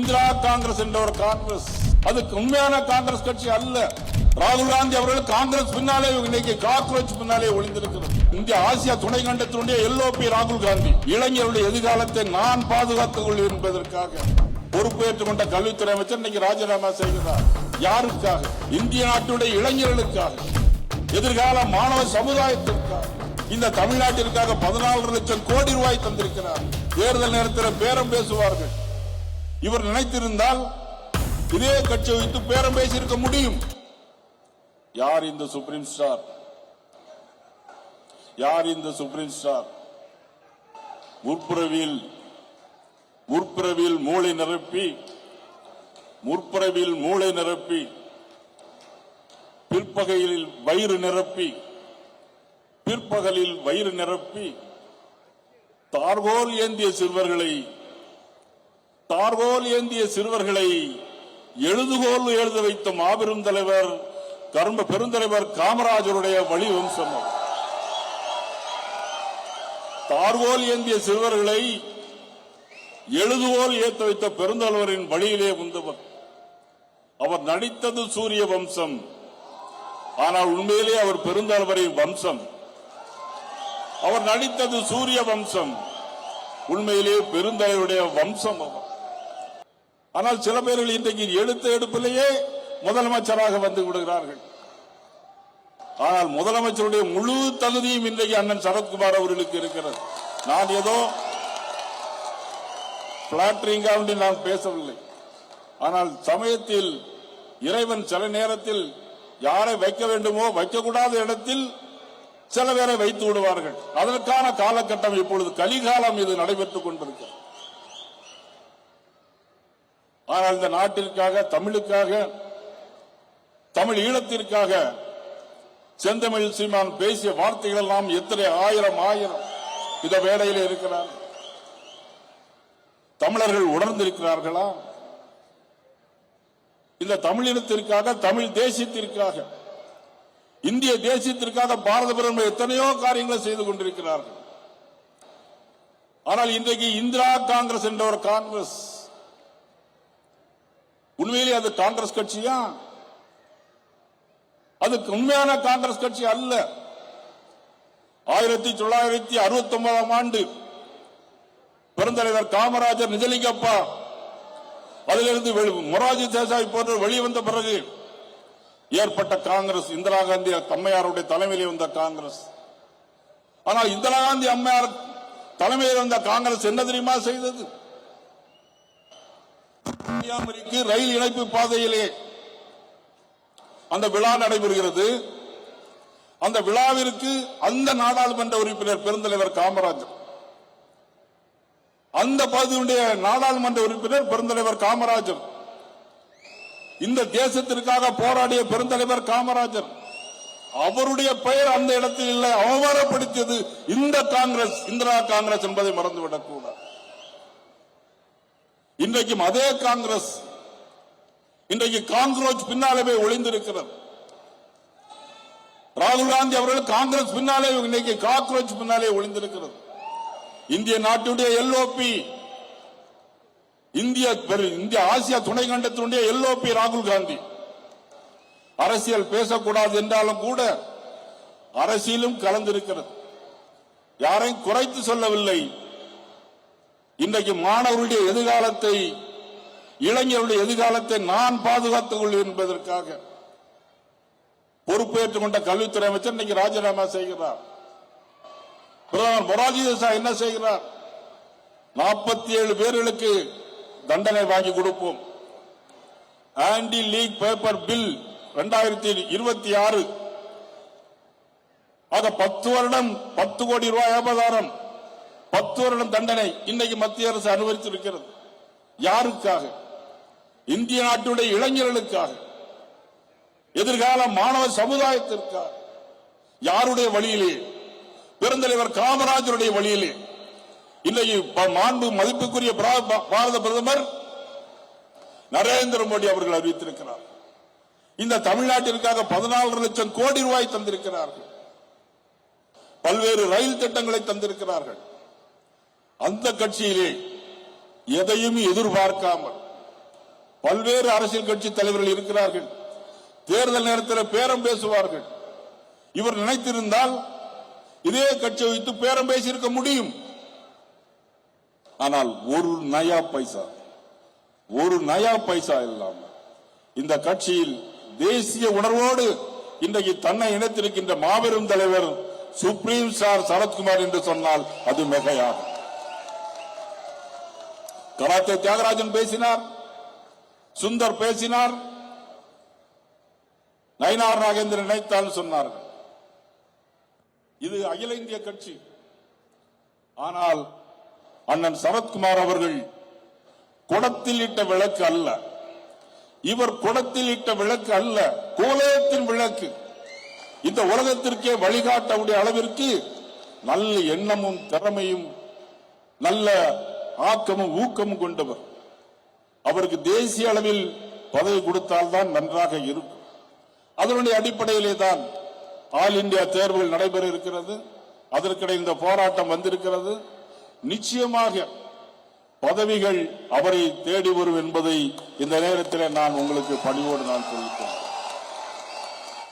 இந்திரா காங்கிரஸ் என்ற ஒரு காங்கிரஸ் அதுக்கு உண்மையான காங்கிரஸ் கட்சி அல்ல. ராகுல் காந்தி அவர்கள் காங்கிரஸ் பின்னாலே இன்னைக்கு காக்ரோச் பின்னாலே ஒளிந்திருக்கிறது. இந்திய ஆசியா துணை கண்டத்தினுடைய எல்ஓபி ராகுல் காந்தி இளைஞருடைய எதிர்காலத்தை நான் பாதுகாத்துக் கொள்வேன் என்பதற்காக பொறுப்பேற்றுக் கொண்ட கல்வித்துறை அமைச்சர் இன்னைக்கு ராஜினாமா செய்கிறார். யாருக்காக? இந்திய நாட்டுடைய இளைஞர்களுக்காக, எதிர்கால மாணவ சமுதாயத்திற்காக, இந்த தமிழ்நாட்டிற்காக 14 லட்சம் கோடி ரூபாய் தந்திருக்கிறார். தேர்தல் நேரத்தில் பேரம் பேசுவார்கள். இவர் நினைத்திருந்தால் இதே கட்சி வைத்து பேரம் பேசியிருக்க முடியும். யார் இந்த சுப்ரீம் ஸ்டார்? யார் இந்த சுப்ரீம் ஸ்டார்? முற்பிறவியில் மூளை நிரப்பி பிற்பகலில் வயிறு நிரப்பி தார்கோல் ஏந்திய சிறுவர்களை எழுதுகோல் எழுத வைத்த மாபெரும் தலைவர் பெருந்தலைவர் காமராஜருடைய வழி வம்சம். தார்கோல் ஏந்திய சிறுவர்களை எழுதுகோல் ஏற்ற வைத்த பெருந்தலைவரின் வழியிலே வந்தவர். அவர் நடித்தது சூரிய வம்சம், ஆனால் உண்மையிலே அவர் பெருந்தலைவரின் வம்சம். அவர் நடித்தது சூரிய வம்சம், உண்மையிலே பெருந்தலைவருடைய வம்சம் அவர். ஆனால் சில பேர்கள் இன்றைக்கு எழுத்த எடுப்பிலேயே முதலமைச்சராக வந்து விடுகிறார்கள். ஆனால் முதலமைச்சருடைய முழு தகுதியும் இன்றைக்கு அண்ணன் சரத்குமார் அவர்களுக்கு இருக்கிறது. நான் ஏதோ பிளாட்டரிங்காக நான் பேசவில்லை. ஆனால் சமயத்தில் இறைவன் சில நேரத்தில் யாரை வைக்க வேண்டுமோ வைக்கக்கூடாத இடத்தில் சில பேரை வைத்து விடுவார்கள். அதற்கான காலகட்டம் இப்பொழுது கலிகாலம் இது நடைபெற்றுக் கொண்டிருக்கிறது. ஆனால் இந்த நாட்டிற்காக, தமிழுக்காக, தமிழ் ஈழத்திற்காக செந்தமிழ் சீமான் பேசிய வார்த்தைகள் எல்லாம் எத்தனை ஆயிரம் இந்த வேளையில் இருக்கிறார். தமிழர்கள் உணர்ந்திருக்கிறார்களா? இந்த தமிழினத்திற்காக, தமிழ் தேசியத்திற்காக, இந்திய தேசியத்திற்காக பாரத பிரதமர் எத்தனையோ காரியங்களை செய்து கொண்டிருக்கிறார்கள். ஆனால் இன்றைக்கு இந்திரா காங்கிரஸ் என்ற ஒரு காங்கிரஸ், உண்மையிலே அது காங்கிரஸ் கட்சியா? அதுக்கு உண்மையான காங்கிரஸ் கட்சி அல்ல. 1969ஆம் ஆண்டு பெருந்தலைவர் காமராஜர், நிஜலிங்கப்பா, அதிலிருந்து மொரார்ஜி தேசாய் போன்ற வெளிவந்த பிறகு ஏற்பட்ட காங்கிரஸ் இந்திரா காந்தி அம்மையாருடைய தலைமையில் வந்த காங்கிரஸ். ஆனால் இந்திரா காந்தி அம்மையார் தலைமையில் வந்த காங்கிரஸ் என்ன தெரியுமா செய்தது? கன்னியாகுமரிக்கு ரயில் இணைப்பு பாதையிலே அந்த விழா நடைபெறுகிறது. அந்த விழாவிற்கு அந்த நாடாளுமன்ற உறுப்பினர் பெருந்தலைவர் காமராஜர், அந்த பகுதியுடைய நாடாளுமன்ற உறுப்பினர் பெருந்தலைவர் காமராஜர், இந்த தேசத்திற்காக போராடிய பெருந்தலைவர் காமராஜர், அவருடைய பெயர் அந்த இடத்தில் இல்லை. அவமானப்படுத்தியது இந்த காங்கிரஸ், இந்திரா காங்கிரஸ் என்பதை மறந்துவிடக் கூடாது. இன்றைக்கும் அதே காங்கிரஸ் இன்றைக்கு காங்கிரோச் பின்னாலே ஒளிந்திருக்கிறது. ராகுல் காந்தி அவர்கள் காங்கிரஸ் பின்னாலே இன்னைக்கு காக்ரோச் பின்னாலே ஒளிந்திருக்கிறது. இந்திய நாட்டுடைய எல்ஓபி, இந்திய ஆசியா துணை கண்டத்தினுடைய எல்ஓபி ராகுல் காந்தி அரசியல் பேசக்கூடாது என்றாலும் கூட அரசியலும் கலந்திருக்கிறது. யாரையும் குறைத்து சொல்லவில்லை. இன்றைக்கு மாணவருடைய எதிர்காலத்தை, இளைஞருடைய எதிர்காலத்தை நான் பாதுகாத்துக் கொள்வேன் என்பதற்காக பொறுப்பேற்றுக் கொண்ட கல்வித்துறை அமைச்சர் இன்னைக்கு ராஜினாமா செய்கிறார். பிரதமர் மொரார்ஜி தேசாய் என்ன செய்கிறார்? 47 பேர்களுக்கு தண்டனை வாங்கி கொடுப்போம். ஆன்டி லீக் பேப்பர் பில் 2026 ஆக 10 வருடம் 10 கோடி ரூபாய் அபராதம், 10 வருடம் தண்டனை இன்னைக்கு மத்திய அரசு அனுமதித்திருக்கிறது. யாருக்காக? இந்திய நாட்டுடைய இளைஞர்களுக்காக, எதிர்கால மாணவ சமுதாயத்திற்காக. யாருடைய வழியிலே? பெருந்தலைவர் காமராஜருடைய வழியிலே. இன்னைக்கு மாண்பு மதிப்புக்குரிய பாரத பிரதமர் நரேந்திர மோடி அவர்கள் அறிவித்திருக்கிறார். இந்த தமிழ்நாட்டிற்காக 14 லட்சம் கோடி ரூபாய் தந்திருக்கிறார்கள். பல்வேறு ரயில் திட்டங்களை தந்திருக்கிறார்கள். அந்த கட்சியிலே எதையும் எதிர்பார்க்காமல் பல்வேறு அரசியல் கட்சி தலைவர்கள் இருக்கிறார்கள். தேர்தல் நேரத்தில் பேரம் பேசுவார்கள். இவர் நினைத்திருந்தால் இதே கட்சி வைத்து பேரம் பேசியிருக்க முடியும். ஆனால் ஒரு நயா பைசா இல்லாம இந்த கட்சியில் தேசிய உணர்வோடு இன்றைக்கு தன்னை இணைத்திருக்கின்ற மாபெரும் தலைவர் சுப்ரீம் ஸ்டார் சரத்குமார் என்று சொன்னால் அது மிகையாகும். கராத்தே தியாகராஜன் பேசினார், சுந்தர் பேசினார், நயினார் நாகேந்திரன் நினைத்தால் சொன்னார்கள். இது அகில இந்திய கட்சி. ஆனால் அண்ணன் சரத்குமார் அவர்கள் குடத்தில் இட்ட விளக்கு அல்ல. இவர் குடத்தில் இட்ட விளக்கு அல்ல, கோலத்தின் விளக்கு. இந்த உலகத்திற்கே வழிகாட்டக்கூடிய அளவிற்கு நல்ல எண்ணமும் திறமையும் நல்ல ஆக்கமும் ஊக்கமும் கொண்டவர். அவருக்கு தேசிய அளவில் பதவி கொடுத்தால்தான் நன்றாக இருக்கும். அதனுடைய அடிப்படையிலே தான் ஆல் இந்தியா தேர்வுகள் நடைபெற இருக்கிறது. அதற்கிடையே இந்த போராட்டம் வந்திருக்கிறது. நிச்சயமாக பதவிகள் அவரை தேடி வரும் என்பதை இந்த நேரத்தில் நான் உங்களுக்கு பணிவோடு நான் சொல்லிக்கிறேன்.